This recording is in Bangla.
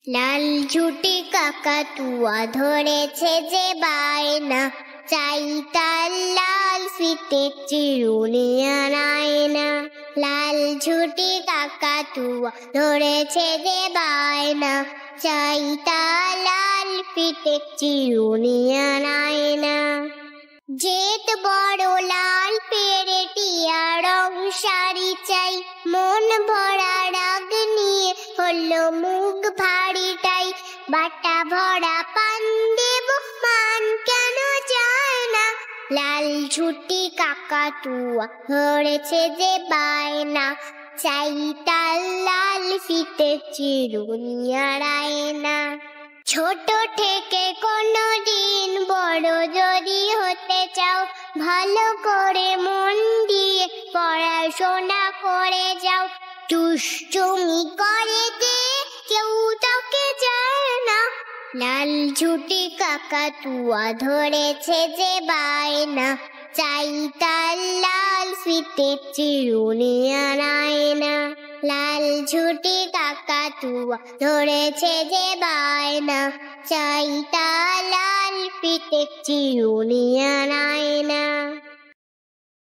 লাল ঝুটি কাকাতুয়া ধরেছে যে বায়না, চাই তার লাল ফিতে চিরুনি আনায়না। লাল ঝুটি কাকাতুয়া ধরেছে যে বায়না, চাই তার লাল ফিতে চিরুনি আনায়না। জেদ বড় লাল পেরে টিয়া রং শাড়ি চাই, মন ভরা রাগ নিয়ে হলো মুখ ভারীটাই। বাটা ভরা পান দেব মান কেন যায় না, লাল ঝুটি কাকাতুয়া ধরেছে যে বায়না, চাই তার লাল ফিতে চিরুনি আনায়না। ছোট থেকে কোনো দিন বড় যদি হতে চাও, ভালো করে মন দিয়ে পড়াশোনা করে যাও। দুষ্টুমি করে যে কেউ তাকে যায় না, লাল ঝুটি কাকাতুয়া ধরেছে যে বায়না, চাই তার লাল ফিতে চিরুনি আনায়না। লাল ঝুটি কাকাতুয়া ধরেছে যে বায়না, চাই তার লাল ফিতে চিরুনি আনায়না।